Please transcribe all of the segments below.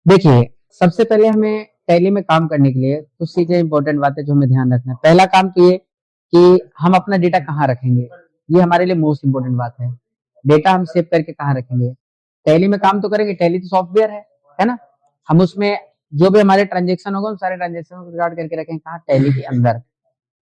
देखिए, सबसे पहले हमें टैली में काम करने के लिए कुछ चीजें इंपॉर्टेंट बातें जो हमें ध्यान रखना है। पहला काम तो ये कि हम अपना डेटा कहाँ रखेंगे, ये हमारे लिए मोस्ट इंपॉर्टेंट बात है। डेटा हम सेव करके कहाँ रखेंगे। टैली में काम तो करेंगे, टैली तो सॉफ्टवेयर है ना। हम उसमें जो भी हमारे ट्रांजेक्शन होगा उन सारे ट्रांजेक्शन को रिकॉर्ड करके रखेंगे कहाँ, टैली के अंदर।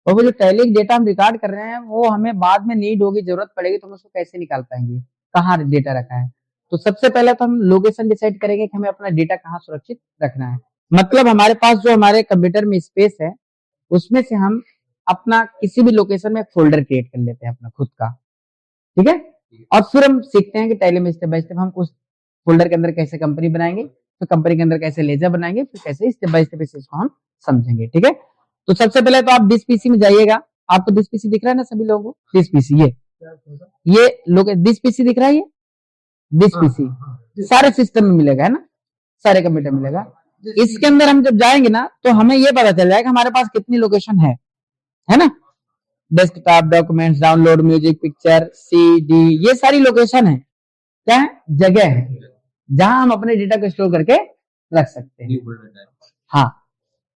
और वो जो टैली डेटा हम रिकॉर्ड कर रहे हैं वो हमें बाद में नीड होगी, जरूरत पड़ेगी तो हम उसको कैसे निकाल पाएंगे, कहाँ डेटा रखा है। तो सबसे पहले तो हम लोकेशन डिसाइड करेंगे कि हमें अपना डेटा कहाँ सुरक्षित रखना है। मतलब हमारे पास जो हमारे कंप्यूटर में स्पेस है उसमें से हम अपना किसी भी लोकेशन में फोल्डर क्रिएट कर लेते हैं अपना खुद का, ठीक है। और फिर हम सीखते हैं कि टैली में स्टेप बाय स्टेप हम उस फोल्डर के अंदर कैसे कंपनी बनाएंगे, तो कंपनी के अंदर कैसे लेजर बनाएंगे, फिर कैसे स्टेप बाय स्टेप इसको हम समझेंगे, ठीक है। तो सबसे पहले तो आप डिस पीसी में जाइएगा। आपको डिस पीसी दिख रहा है ना सभी लोगों को, डिस पीसी ये लोग डिस पीसी दिख रहा है, ये डिस पीसी सारे सिस्टम में मिलेगा, है ना, सारे कंप्यूटर में मिलेगा। इसके अंदर हम जब जाएंगे ना तो हमें ये पता चल जाएगा हमारे पास कितनी लोकेशन है ना। Desktop, documents, download, music, picture, CD, ये सारी लोकेशन है, क्या है, जगह है जहां हम अपने डेटा को स्टोर करके रख सकते हैं। हाँ,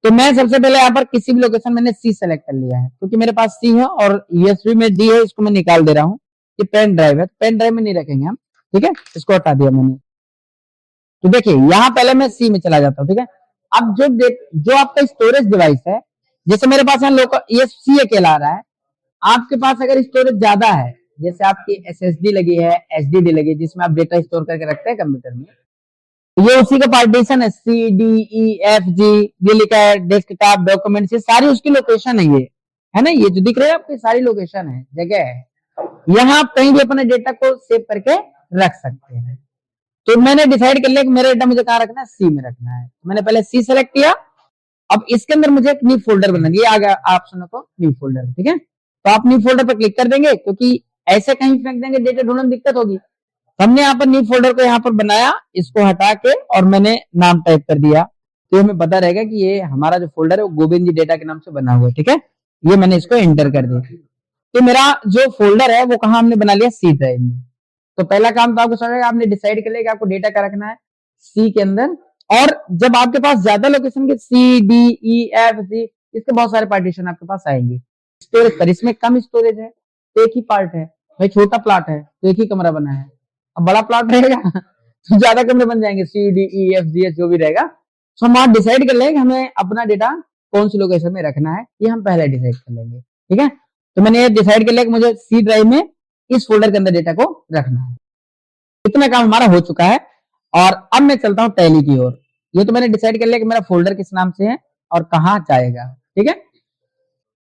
तो मैं सबसे पहले यहाँ पर किसी भी लोकेशन मैंने C सेलेक्ट कर लिया है क्योंकि मेरे पास C है और USB में D है, इसको मैं निकाल दे रहा हूँ। ये पेन ड्राइव है, पेन ड्राइव में नहीं रखेंगे हम, ठीक है, इसको हटा दिया मैंने। तो देखिए यहाँ पहले मैं C में चला जाता हूँ, ठीक है। अब जो आपका स्टोरेज डिवाइस है, जैसे मेरे पास यहाँ ये C कहला रहा है। आपके पास अगर स्टोरेज ज्यादा है, जैसे आपकी SSD लगी है, HDD लगी है, जिसमें आप डेटा स्टोर करके रखते हैं कंप्यूटर में, ये उसी का पार्टीशन है, CDEFG, ये लिखा है डेस्कटॉप, डॉक्यूमेंट्स, ये सारी उसकी लोकेशन है, ये है ना, ये जो दिख रहा है आपकी सारी लोकेशन है, जगह है। यहाँ आप कहीं भी अपने डेटा को सेव करके रख सकते हैं। तो मैंने डिसाइड कर लिया कि मेरा डेटा मुझे कहाँ रखना है, C में रखना है। मैंने पहले C सेलेक्ट किया। अब इसके अंदर मुझे एक न्यू फोल्डर बना दिया, आ गया ऑप्शन को न्यू फोल्डर, ठीक है। तो आप न्यू फोल्डर पर क्लिक कर देंगे क्योंकि ऐसे कहीं फेंक देंगे डेटा ढूंढने में दिक्कत होगी। हमने यहाँ पर न्यू फोल्डर को यहाँ पर बनाया, इसको हटा के और मैंने नाम टाइप कर दिया, तो हमें पता रहेगा कि ये हमारा जो फोल्डर है वो गोविंद जी डेटा के नाम से बना हुआ है, ठीक है। ये मैंने इसको एंटर कर दिया। तो मेरा जो फोल्डर है वो कहाँ हमने बना लिया, C ड्राइव में। तो पहला काम तो आपको समझ आपने डिसाइड कर लिया कि आपको डेटा क्या रखना है, C के अंदर। और जब आपके पास ज्यादा लोकेशन के CDEFG, इसके बहुत सारे पार्टीशन आपके पास आएंगे स्टोरेज पर। इसमें कम स्टोरेज है तो एक ही पार्ट है, भाई छोटा प्लॉट है तो एक ही कमरा बना है। अब बड़ा प्लॉट रहेगा तो ज्यादा कमरे बन जाएंगे, CDEFG जो भी रहेगा। तो हम आज डिसाइड कर लेंगे हमें अपना डेटा कौन सी लोकेशन में रखना है, ये हम पहले डिसाइड कर लेंगे, ठीक है। तो मैंने ये डिसाइड कर लिया कि मुझे C ड्राइव में इस फोल्डर के अंदर डेटा को रखना है। इतना काम हमारा हो चुका है और अब मैं चलता हूँ टैली की ओर। ये तो मैंने डिसाइड कर लिया कि मेरा फोल्डर किस नाम से है और कहाँ जाएगा, ठीक है।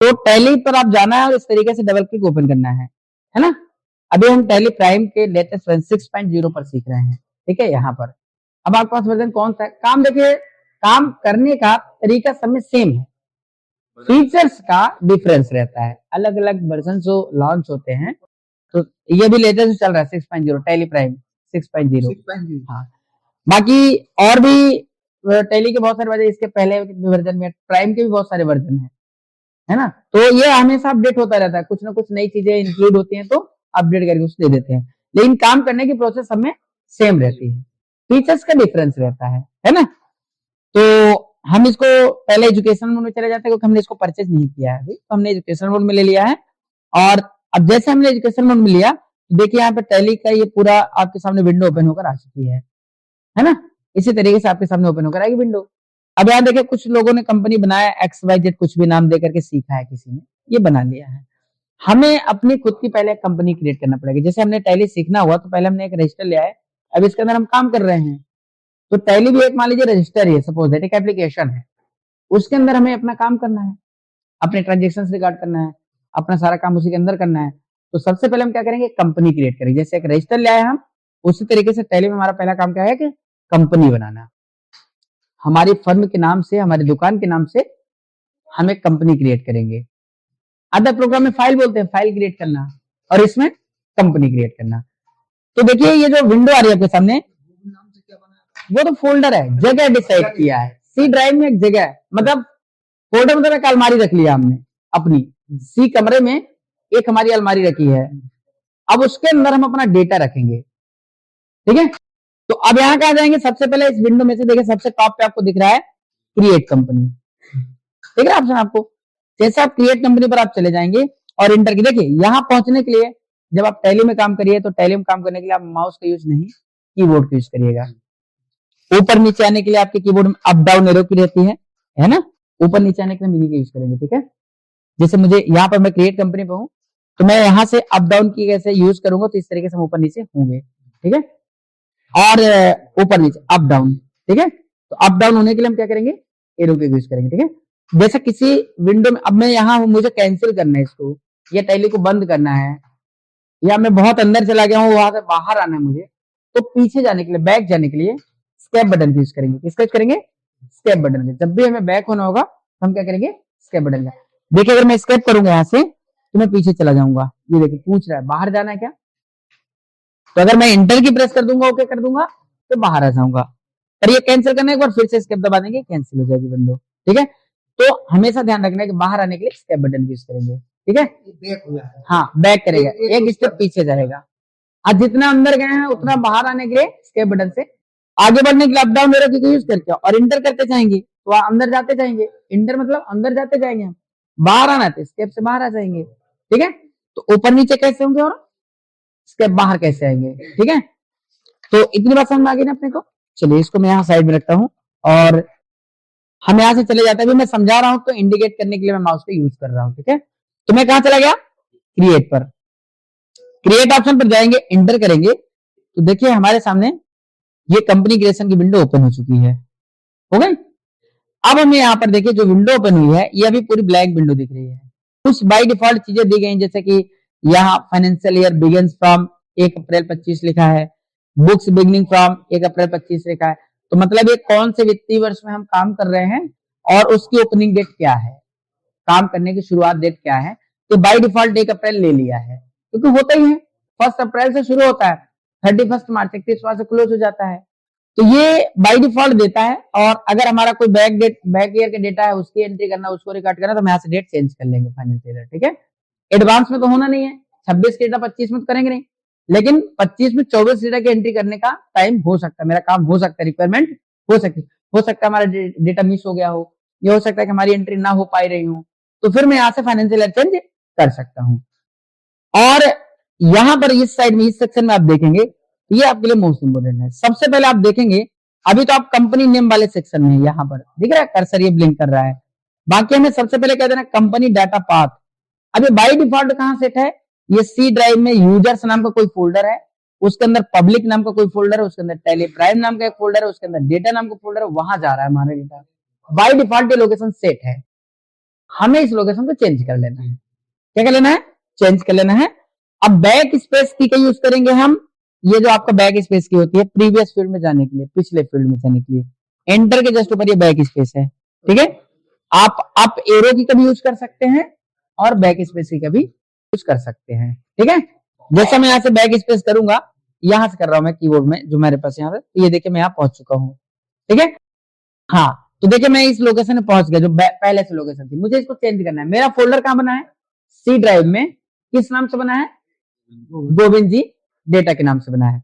तो टैली पर आप जाना है और इस तरीके से डबल क्लिक ओपन करना है ना। अभी हम टैली प्राइम के लेटेस्ट 6.0 पर सीख रहे हैं, ठीक है। यहाँ पर अब आपके पास वर्जन कौन सा है, काम देखिए, काम करने का तरीका सब में सेम है, फीचर्स का डिफरेंस रहता है, अलग अलग वर्जन जो लॉन्च होते हैं। तो ये भी लेटेस्ट चल रहा है 6.0 टैली प्राइम 6.0। हाँ, बाकी और भी टैली के बहुत सारे वर्जन, इसके पहले वर्जन में प्राइम के भी बहुत सारे वर्जन है ना। तो ये हमेशा अपडेट होता रहता है, कुछ ना कुछ नई चीजें इंक्लूड होती हैं तो अपडेट करके उसको दे देते हैं, लेकिन काम करने की प्रोसेस हमें सेम रहती है, फीचर्स का डिफरेंस रहता है ना। तो हम इसको पहले एजुकेशन मोड में चले जाते हैं क्योंकि हमने इसको परचेज नहीं किया है अभी, तो हमने एजुकेशन मोड में ले लिया है। और अब जैसे हमने एजुकेशन मोड में लिया, तो देखिए यहाँ पे टैली का ये पूरा आपके सामने विंडो ओपन होकर आ चुकी है ना। इसी तरीके से आपके सामने ओपन होकर आएगी विंडो। अब यहाँ देखिए कुछ लोगों ने कंपनी बनाया XYZ, कुछ भी नाम देकर के सीखा है, किसी ने ये बना लिया है। हमें अपनी खुद की पहले कंपनी क्रिएट करना पड़ेगा। जैसे हमने टैली सीखना हुआ तो पहले हमने एक रजिस्टर लिया है, अब इसके अंदर हम काम कर रहे हैं। तो टैली भी एक मान लीजिए रजिस्टर है, सपोज दैट एक एप्लीकेशन है, उसके अंदर हमें अपना काम करना है, अपने ट्रांजेक्शन रिकॉर्ड करना है, अपना सारा काम उसी के अंदर करना है। तो सबसे पहले हम क्या करेंगे, कंपनी क्रिएट करेंगे। जैसे एक रजिस्टर ले आए हम, उसी तरीके से टैली में हमारा पहला काम क्या है कि कंपनी बनाना। हमारी फर्म के नाम से, हमारी दुकान के नाम से हम एक कंपनी क्रिएट करेंगे। अदर प्रोग्राम में फाइल बोलते हैं, फाइल क्रिएट करना, और इसमें कंपनी क्रिएट करना। तो देखिए ये जो विंडो आ रही है आपके सामने, वो तो फोल्डर है, जगह डिसाइड किया है। C ड्राइव में एक जगह है, मतलब फोल्डर मतलब एक अलमारी रख लिया हमने अपनी, C कमरे में एक हमारी अलमारी रखी है। अब उसके अंदर हम अपना डेटा रखेंगे, ठीक है। तो अब यहाँ कहा जाएंगे, सबसे पहले इस विंडो में से देखिए सबसे टॉप पे आपको दिख रहा है क्रिएट कंपनी, ठीक है ऑप्शन आपको। जैसे आप क्रिएट कंपनी पर आप चले जाएंगे और इंटर की, देखिए यहाँ पहुंचने के लिए जब आप टैली में काम करिए तो टैली में काम करने के लिए आप माउस का यूज नहीं कीबोर्ड का यूज करिएगा। ऊपर नीचे आने के लिए आपके कीबोर्ड में अप डाउन एरो की रहती है ना, ऊपर नीचे आने के लिए मिनी का यूज करेंगे, ठीक है। जैसे मुझे यहाँ पर मैं क्रिएट कंपनी पे हूँ तो मैं यहाँ से अप डाउन की कैसे यूज करूंगा तो इस तरीके से हम ऊपर नीचे होंगे, ठीक है। और ऊपर नीचे अप डाउन, ठीक है। तो अप डाउन होने के लिए हम क्या करेंगे, एरो का यूज करेंगे, ठीक है। जैसे किसी विंडो में अब मैं यहाँ हूँ, मुझे कैंसिल करना है इसको, या टैली को बंद करना है, या मैं बहुत अंदर चला गया हूँ वहां से बाहर आना है मुझे, तो पीछे जाने के लिए, बैक जाने के लिए स्केप बटन यूज करेंगे। किसका यूज करेंगे, स्केप बटन का। जब भी हमें बैक होना होगा तो हम क्या करेंगे, स्केप बटन का। देखिए अगर मैं स्केप करूंगा यहाँ से तो मैं पीछे चला जाऊंगा, ये देखिए पूछ रहा है बाहर जाना है क्या, तो अगर मैं इंटर की प्रेस कर दूंगा, ओके कर दूंगा तो बाहर आ जाऊंगा। और ये कैंसिल करने एक बार फिर से स्केप दबा देंगे, कैंसिल हो जाएगी विंडो, ठीक है। तो हमेशा ध्यान रखना है कि बाहर आने के लिए स्केप बटन यूज करेंगे, ठीक है। हाँ बैक करेगा, एक स्टेप पीछे जाएगा। आज जितना अंदर गए हैं उतना बाहर आने के लिए स्केप बटन से, आगे बढ़ने के लिए अप डाउन एरो की यूज करके और इंटर करते जाएंगे तो अंदर जाते जाएंगे। इंटर मतलब अंदर जाते जाएंगे हम, बाहर आना है स्केप से बाहर आ जाएंगे, ठीक है। तो ऊपर नीचे कैसे होंगे और स्केप बाहर कैसे आएंगे, ठीक है। तो इतनी बात समझ में आ गई ना अपने को। चलिए इसको मैं यहाँ साइड में रखता हूँ और हम यहाँ से चले जाते हैं। मैं समझा रहा हूँ तो इंडिकेट करने के लिए मैं माउस का यूज कर रहा हूँ, ठीक है। तो मैं कहाँ चला गया, क्रिएट पर। क्रिएट ऑप्शन पर जाएंगे, इंटर करेंगे तो देखिए हमारे सामने ये कंपनी क्रिएशन की विंडो ओपन हो चुकी है, हो गई। अब हमें यहाँ पर देखिए जो विंडो ओपन हुई है ये अभी पूरी ब्लैंक विंडो दिख रही है। कुछ बाय डिफॉल्ट चीजें दी गई जैसे कि यहाँ फाइनेंशियल ईयर बिगिंस फ्रॉम 1 अप्रैल 25 लिखा है, बुक्स बिगिनिंग फ्रॉम 1 अप्रैल 25 लिखा है। तो मतलब ये कौन से वित्तीय वर्ष में हम काम कर रहे हैं और उसकी ओपनिंग डेट क्या है, काम करने की शुरुआत डेट क्या है। तो बाय डिफॉल्ट 1 अप्रैल ले लिया है क्योंकि होता ही है 1 अप्रैल से शुरू होता है, 31 मार्च 31 मार्च से क्लोज हो जाता है। तो ये बाय डिफॉल्ट देता है। और अगर हमारा कोई बैक ईयर का डेटा है उसकी एंट्री करना, उसको रिकॉर्ड करना, तो हम यहाँ से डेट चेंज कर लेंगे फाइनेंशियल ईयर, ठीक है। एडवांस में तो होना नहीं है, 26 के डेटा 25 में तो करेंगे नहीं, लेकिन 25 में 24 डेटा की एंट्री करने का टाइम हो सकता है, मेरा काम हो सकता है, रिक्वायरमेंट हो सकती है। हो सकता है हमारा डेटा मिस हो गया हो, ये हो सकता है कि हमारी एंट्री ना हो पाई रही हो, तो फिर मैं यहाँ से फाइनेंशियल ईयर चेंज कर सकता हूँ। और यहाँ पर इस साइड में इस सेक्शन में आप देखेंगे ये आपके लिए मोस्ट इंपोर्टेंट है। सबसे पहले आप देखेंगे अभी तो आप कंपनी नेम वाले सेक्शन में, यहाँ पर दिख रहा है कर्सर ये ब्लिंक कर रहा है। बाकी हमें सबसे पहले कह देना कंपनी डाटा पाथ। अब ये बाय डिफॉल्ट कहां सेट है, ये सी ड्राइव में यूजर्स नाम का कोई फोल्डर है, उसके अंदर पब्लिक नाम का कोई फोल्डर है, उसके अंदर टेली प्राइम नाम का एक फोल्डर है, उसके अंदर डेटा नाम का फोल्डर है, वहां जा रहा है हमारा डेटा। बाय डिफॉल्ट ये लोकेशन सेट है, हमें इस लोकेशन को चेंज कर लेना है। क्या कर लेना है, चेंज कर लेना है। अब बैक स्पेस की का यूज करेंगे हम, ये जो आपका बैक स्पेस की होती है प्रीवियस फील्ड में जाने के लिए, पिछले फील्ड में जाने के लिए, एंटर के जस्ट ऊपर ये बैक स्पेस है, ठीक है। आप एरो की कभी यूज कर सकते हैं और बैक स्पेस की कभी यूज कर सकते हैं, ठीक है। जैसा मैं यहाँ से बैक स्पेस करूंगा, यहां से कर रहा हूं मैं कीबोर्ड में जो मेरे पास यहाँ पे, तो ये देखिए मैं यहाँ पहुंच चुका हूँ, ठीक है। हाँ तो देखिए मैं इस लोकेशन में पहुंच गया जो पहले से लोकेशन थी, मुझे इसको चेंज करना है। मेरा फोल्डर कहां बना है, सी ड्राइव में, किस नाम से बना है, गोविंद जी डेटा के नाम से बना है।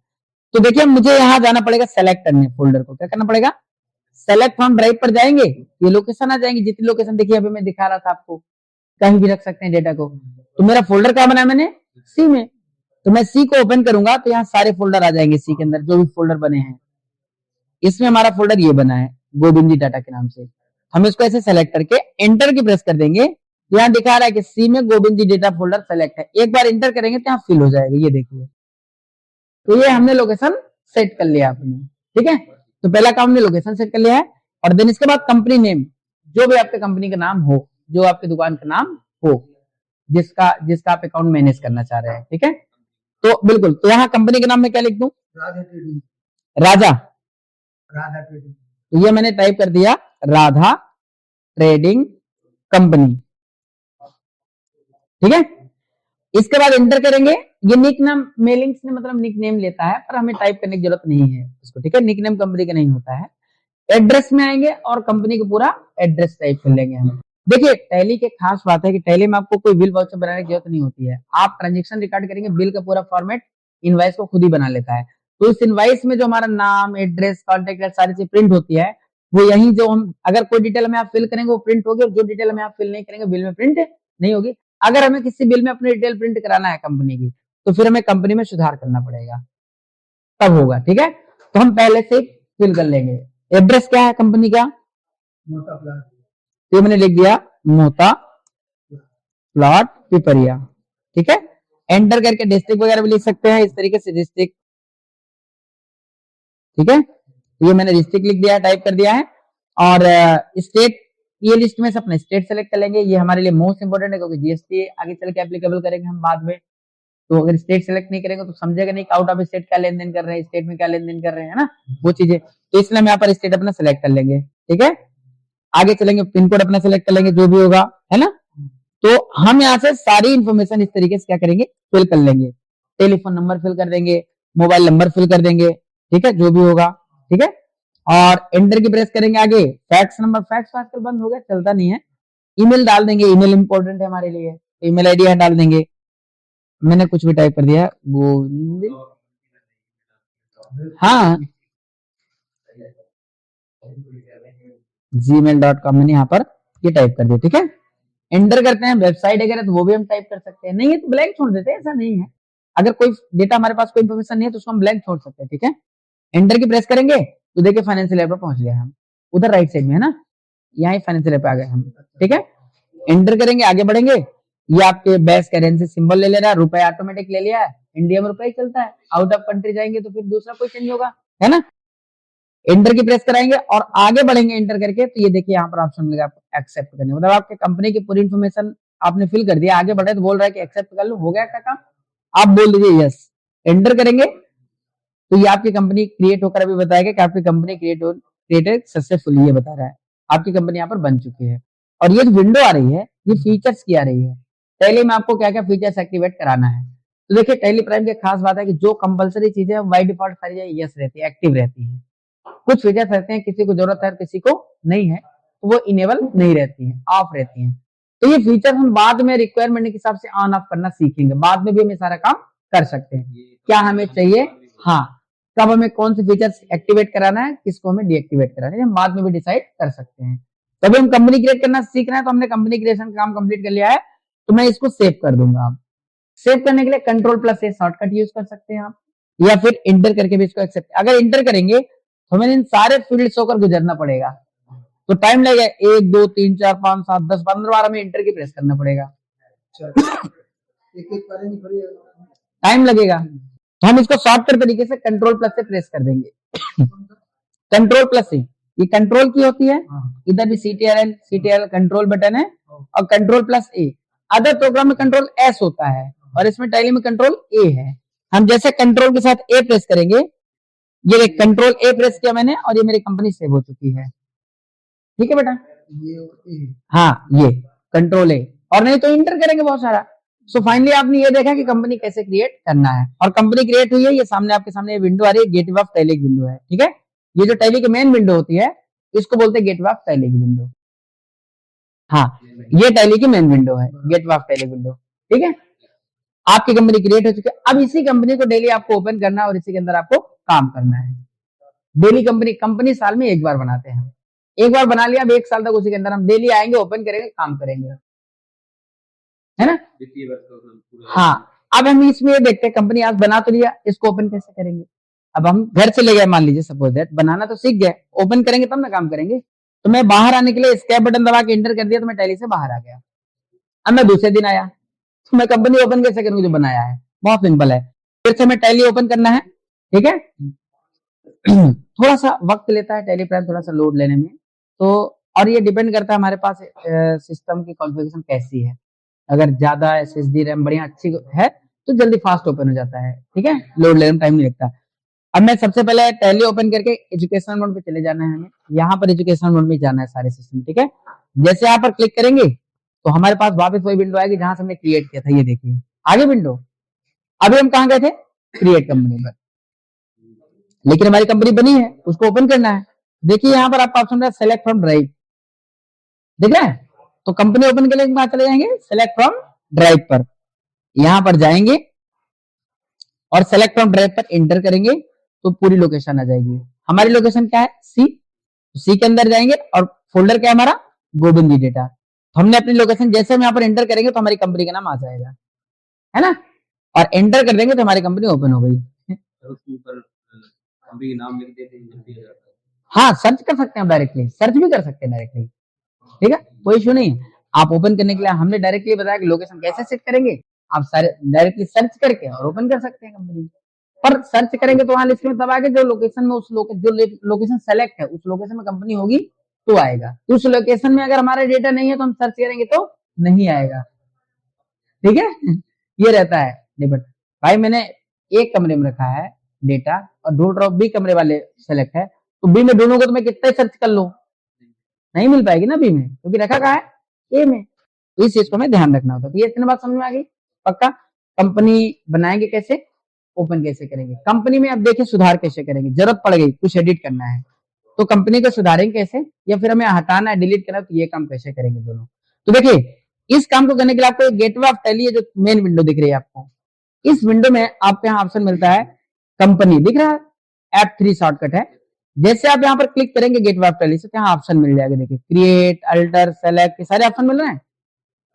तो देखिए मुझे यहाँ जाना पड़ेगा सेलेक्ट करने फोल्डर को, क्या करना पड़ेगा, सेलेक्ट फ्रॉम ड्राइव पर जाएंगे, ये लोकेशन आ जाएंगी, जितनी लोकेशन देखिए अभी मैं दिखा रहा था आपको, कहीं भी रख सकते हैं डेटा को। तो मेरा फोल्डर कहां बना है मैंने, सी में, तो मैं सी को ओपन करूंगा तो यहाँ सारे फोल्डर आ जाएंगे सी के अंदर जो भी फोल्डर बने हैं। इसमें हमारा फोल्डर ये बना है गोविंद जी डाटा के नाम से, हम इसको ऐसे सेलेक्ट करके एंटर की प्रेस कर देंगे। यहाँ दिखा रहा है कि सी में गोविंद जी डेटा फोल्डर सेलेक्ट है, एक बार एंटर करेंगे तो यहाँ फिल हो जाएगा, ये देखिए। तो ये हमने लोकेशन सेट कर लिया अपने, ठीक है। तो पहला काम हमने लोकेशन सेट कर लिया है। और देन इसके बाद कंपनी नेम, जो भी आपके कंपनी का नाम हो, जो आपकी दुकान का नाम हो, जिसका जिसका आप अकाउंट मैनेज करना चाह रहे हैं, ठीक है। तो बिल्कुल, तो यहाँ कंपनी के नाम में क्या लिख दूं, राजा, तो ये मैंने टाइप कर दिया राधा ट्रेडिंग कंपनी, ठीक है। इसके बाद एंटर करेंगे, ये निक नाम मेलिंग्स ने मतलब निक नेम लेता है, पर हमें टाइप करने की जरूरत नहीं है इसको, ठीक है। निक नेम कंपनी का नहीं होता है। एड्रेस में आएंगे और कंपनी का पूरा एड्रेस टाइप कर लेंगे हम। देखिए टैली की खास बात है कि टैली में आपको कोई बिल वाउचर बनाने की जरूरत नहीं होती है, आप ट्रांजेक्शन रिकॉर्ड करेंगे, बिल का पूरा फॉर्मेट इनवॉइस को खुद ही बना लेता है। तो इस इनवाइस में जो हमारा नाम, एड्रेस, कॉन्टेक्ट सारी चीज प्रिंट होती है, वो यही जो हम अगर कोई डिटेल में आप फिल करेंगे वो प्रिंट होगी, और जो डिटेल में आप फिल नहीं करेंगे बिल में प्रिंट नहीं होगी। अगर हमें किसी बिल में अपनी डिटेल प्रिंट कराना है कंपनी की, तो फिर हमें कंपनी में सुधार करना पड़ेगा, तब होगा। ठीक है, तो हम पहले से फिल कर लेंगे। एड्रेस क्या है कंपनी का? तो मैंने लिख दिया मोता प्लॉट पिपरिया। ठीक है, एंटर करके डिस्ट्रिक्ट वगैरह भी लिख सकते हैं इस तरीके से, डिस्ट्रिक्ट। ठीक है, ये मैंने डिस्ट्रिक्ट लिख दिया, टाइप कर दिया है। और स्टेट, ये लिस्ट में से अपना स्टेट सेलेक्ट कर लेंगे, ये हमारे लिए मोस्ट इंपोर्टेंट है, क्योंकि जीएसटी आगे चल के एप्लीकेबल करेंगे हम बाद में। तो अगर स्टेट सेलेक्ट नहीं करेंगे तो समझेगा नहीं आउट ऑफ स्टेट क्या लेन देन कर रहे हैं, स्टेट में क्या लेन देन कर रहे हैं ना, वो चीजें। तो इसलिए हम यहाँ पर स्टेट अपना सेलेक्ट कर लेंगे। ठीक है, आगे चलेंगे, पिन कोड अपना सेलेक्ट कर लेंगे जो भी होगा, है ना। तो हम यहाँ से सारी इंफॉर्मेशन इस तरीके से क्या करेंगे, फिल कर लेंगे। टेलीफोन नंबर फिल कर देंगे, मोबाइल नंबर फिल कर देंगे, ठीक है, जो भी होगा। ठीक है, और एंटर की प्रेस करेंगे। आगे फैक्स नंबर, फैक्स आजकल बंद हो गया, चलता नहीं है। ईमेल डाल देंगे, ईमेल इंपॉर्टेंट है हमारे लिए, ईमेल आईडी डाल देंगे। मैंने कुछ भी टाइप कर दिया, वो हाँ gmail.com मैंने यहाँ पर ये टाइप कर दिया। ठीक है, एंटर करते हैं। वेबसाइट अगर है तो वो भी हम टाइप कर सकते हैं, नहीं है तो ब्लैंक छोड़ देते हैं, ऐसा नहीं है। अगर कोई डेटा हमारे पास कोई इन्फॉर्मेशन नहीं है तो उसको हम ब्लैंक छोड़ सकते हैं। ठीक है, एंटर की प्रेस करेंगे तो देखिए फाइनेंशियल ऐप पर पहुंच गए हम, उधर राइट साइड में है ना, यहाँ फाइनेंशियल ऐप पे आ गए हम। ठीक है, एंटर करेंगे, आगे बढ़ेंगे। ये आपके बेस्ट करेंसी सिंबल ले ले रहा है, रुपए ऑटोमेटिक ले लिया है, इंडिया में रुपए ही चलता है। आउट ऑफ कंट्री जाएंगे तो फिर दूसरा कोई चेंज होगा, है ना। एंटर की प्रेस कराएंगे और आगे बढ़ेंगे एंटर करके, तो ये देखिए यहाँ पर ऑप्शन मिलेगा आपको एक्सेप्ट करने, मतलब आपके कंपनी की पूरी इन्फॉर्मेशन आपने फिल कर दिया। आगे बढ़े तो बोल रहा है कि एक्सेप्ट कर लो, हो गया क्या काम, आप बोल दीजिए यस। एंटर करेंगे तो ये आपकी कंपनी क्रिएट होकर अभी बताएगा कि आपकी कंपनी क्रिएटेड सक्सेसफुली, ये बता रहा है आपकी कंपनी यहाँ पर बन चुकी है। और ये जो विंडो आ रही है ये फीचर्स की आ रही है। टैली में आपको क्या क्या फीचर्स एक्टिवेट कराना है। तो देखिए टैली प्राइम की खास बात है कि जो कंपलसरी चीजें बाय डिफॉल्ट सारी यस रहती है, एक्टिव रहती है। कुछ फीचर्स रहते हैं किसी को जरूरत है किसी को नहीं है, तो वो इनेबल नहीं रहती है, ऑफ रहती है। तो ये फीचर हम बाद में रिक्वायरमेंट के हिसाब से ऑन ऑफ करना सीखेंगे, बाद में भी हम ये सारा काम कर सकते हैं। क्या हमें चाहिए, हाँ, कब हमें कौन से फीचर्स एक्टिवेट कराना है, किसको हमें डीएक्टिवेट कराना है, हम बाद में भी डिसाइड कर सकते हैं। तभी हम कंपनी क्रिएट करना सीख रहे हैं, तो हमने कंपनी क्रिएशन का काम कंप्लीट कर लिया है, तो मैं इसको सेव कर दूंगा। आप सेव करने के लिए कंट्रोल प्लस से शॉर्टकट यूज कर सकते हैं आप, या फिर इंटर करके भी इसको एक्सेप्ट। अगर इंटर करेंगे तो हमें इन सारे फील्ड्स होकर गुजरना पड़ेगा, तो टाइम लगेगा 1 2 3 4 5 7 10 15 बार हमें इंटर की प्रेस करना पड़ेगा, टाइम लगेगा। तो हम इसको शॉर्टकट तरीके से कंट्रोल प्लस से प्रेस कर देंगे। कंट्रोल प्लस से, ये कंट्रोल की होती है, इधर भी CTRL कंट्रोल बटन है, और कंट्रोल प्लस ए। अदर प्रोग्राम में कंट्रोल एस होता है, और इसमें टैली में कंट्रोल ए है। हम जैसे कंट्रोल के साथ ए प्रेस करेंगे, ये कंट्रोल ए प्रेस किया मैंने, और ये मेरी कंपनी सेव हो चुकी है। ठीक है बेटा, हाँ ये कंट्रोल ए, और नहीं तो इंटर करेंगे बहुत सारा। सो फाइनली आपने ये देखा कि कंपनी कैसे क्रिएट करना है, और कंपनी क्रिएट हुई है। ये सामने आपके सामने विंडो आ रही है, गेटवे ऑफ टैली की विंडो है। ठीक है, ये जो टैली की मेन विंडो होती है इसको बोलते हैं गेटवे ऑफ टैली की विंडो। हाँ, ये टैली की मेन विंडो है, गेटवे ऑफ टैली विंडो। ठीक है, आपकी कंपनी क्रिएट हो चुकी है। अब इसी कंपनी को डेली आपको ओपन करना है और इसी के अंदर आपको काम करना है। डेली कंपनी साल में एक बार बनाते हैं, एक बार बना लिया, अब 1 साल तक उसी के अंदर हम डेली आएंगे, ओपन करेंगे, काम करेंगे, है ना। हाँ, अब हम इसमें ये देखते हैं कंपनी आज बना तो लिया, इसको ओपन कैसे करेंगे। अब हम घर चले गए, मान लीजिए सपोज दैट, बनाना तो सीख गए, ओपन करेंगे तब ना काम करेंगे। तो मैं बाहर आने के लिए एस्केप बटन दबा के एंटर कर दिया, तो मैं टैली से बाहर आ गया। अब मैं दूसरे दिन आया तो मैं कंपनी ओपन कैसे करूँ जो बनाया है, बहुत सिंपल है। फिर से मैं टैली ओपन करना है, ठीक है। थोड़ा सा वक्त लेता है टैली प्राइम थोड़ा सा लोड लेने में, तो और ये डिपेंड करता है हमारे पास सिस्टम की कॉन्फ़िगरेशन कैसी है। अगर ज्यादा SSD रैम बढ़िया अच्छी है तो जल्दी फास्ट ओपन हो जाता है, ठीक है, लोड लेने में टाइम नहीं लगता। अब मैं सबसे पहले टैली ओपन करके एजुकेशनल मोड पे चले जाना है हमें, यहाँ पर एजुकेशनल मोड में जाना है सारे सिस्टम, ठीक है। जैसे यहाँ पर क्लिक करेंगे तो हमारे पास वापस वही विंडो आएगी जहां से हमने क्रिएट किया था, ये देखिए आगे विंडो। अभी हम कहाँ गए थे, क्रिएट कंपनी पर, लेकिन हमारी कंपनी बनी है, उसको ओपन करना है। देखिए यहाँ पर आपका ऑप्शन है सेलेक्ट फ्रॉम ड्राइव, देख रहे हैं। तो कंपनी ओपन के लिए कहां चले जाएंगे, सेलेक्ट फ्रॉम ड्राइव पर, यहां पर जाएंगे और सेलेक्ट फ्रॉम ड्राइव पर एंटर करेंगे। तो पूरी लोकेशन आ जाएगी। हमारी लोकेशन क्या है? सी। सी के अंदर जाएंगे और फोल्डर क्या है हमारा? गोविंद जी डेटा। तो हमने अपनी लोकेशन जैसे हम यहाँ पर एंटर करेंगे तो हमारी कंपनी का नाम आ जाएगा, है ना। और एंटर कर देंगे तो हमारी कंपनी ओपन हो गई। उसके ऊपर कंपनी का नाम लिख देते हैं जब भी जाता है। हाँ, सर्च कर सकते हैं, डायरेक्टली सर्च भी कर सकते हैं डायरेक्टली, ठीक है, कोई इशू नहीं है। आप ओपन करने के लिए हमने डायरेक्टली बताया कि लोकेशन कैसे सेट करेंगे। आप सारे डायरेक्टली सर्च करके और ओपन कर सकते हैं कंपनी। पर सर्च करेंगे तो वहां लिस्ट में तब आगे जो लोकेशन में उस जो लोकेशन सेलेक्ट है उस लोकेशन में कंपनी होगी तो आएगा। उस लोकेशन में अगर हमारा डेटा नहीं है तो हम सर्च करेंगे तो नहीं आएगा, ठीक है। ये रहता है डिबट। भाई मैंने एक कमरे में रखा है डेटा और ढूंढ रहा हूँ बी कमरे वाले सेलेक्ट है, तो बी में ढूंढूंगा तो मैं कितना ही सर्च कर लूं, नहीं मिल पाएगी ना बी में, क्योंकि रखा कहा है ए में। तो इस चीज को हमें ध्यान रखना होता है। तो ये इतनी बात समझ में आ गई पक्का। कंपनी बनाएंगे कैसे, ओपन कैसे करेंगे, कंपनी में अब देखिए सुधार कैसे करेंगे, जरूरत पड़ गई कुछ एडिट करना है तो कंपनी को सुधारेंगे कैसे, या फिर हमें हटाना है डिलीट करना है, तो ये काम कैसे करेंगे दोनों। तो देखिए इस काम को करने के लिए आपको गेटवे ऑफ टैली जो मेन विंडो दिख रही है आपको, इस विंडो में आपको यहाँ ऑप्शन मिलता है कंपनी, दिख रहा है F3 शॉर्टकट है। जैसे आप यहाँ पर क्लिक करेंगे गेटवे ऑफ टैली से, यहाँ ऑप्शन मिल जाएगा, देखिए क्रिएट, अल्टर, सेलेक्ट, सारे ऑप्शन मिल रहे हैं।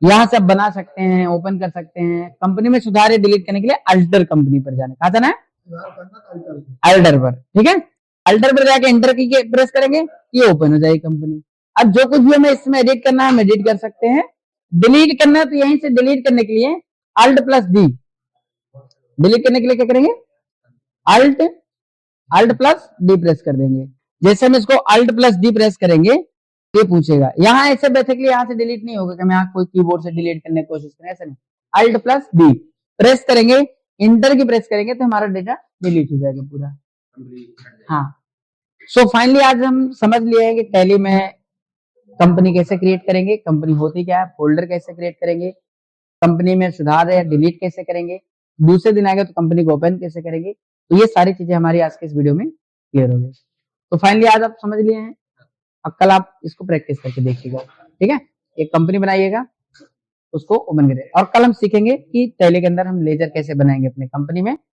यहाँ से आप बना सकते हैं, ओपन कर सकते हैं। कंपनी में सुधार या डिलीट करने के लिए अल्टर कंपनी पर जाना, कहा जाना है अल्टर पर, ठीक है। अल्टर पर जाके एंटर की प्रेस करेंगे, ये ओपन हो जाएगी कंपनी। अब जो कुछ भी हमें इसमें एडिट करना है हम एडिट कर सकते हैं, डिलीट करना है तो यहीं से डिलीट करने के लिए अल्ट प्लस डी, डिलीट करने के लिए क्या करेंगे alt alt plus D press कर देंगे। जैसे हम इसको अल्ट प्लस डी प्रेस करेंगे ये पूछेगा, यहाँ ऐसे बेसिकली यहाँ से डिलीट नहीं होगा कि हम यहाँ कोई कीबोर्ड से डिलीट करने की कोशिश करें, ऐसा नहीं। अल्ट प्लस डी प्रेस करेंगे, इंटर की प्रेस करेंगे तो हमारा डेटा डिलीट हो जाएगा पूरा। हाँ, सो फाइनली आज हम समझ लिए हैं कि टैली में कंपनी कैसे क्रिएट करेंगे, कंपनी होती क्या है, फोल्डर कैसे क्रिएट करेंगे, कंपनी में सुधार या डिलीट कैसे करेंगे, दूसरे दिन आएगा तो कंपनी को ओपन कैसे करेंगे। तो ये सारी चीजें हमारी आज के इस वीडियो में क्लियर हो गई। तो फाइनली आज आप समझ लिए हैं, अब कल आप इसको प्रैक्टिस करके देखिएगा, ठीक है। एक कंपनी बनाइएगा, उसको ओपन करिए, और कल हम सीखेंगे कि टैली के अंदर हम लेजर कैसे बनाएंगे अपने कंपनी में।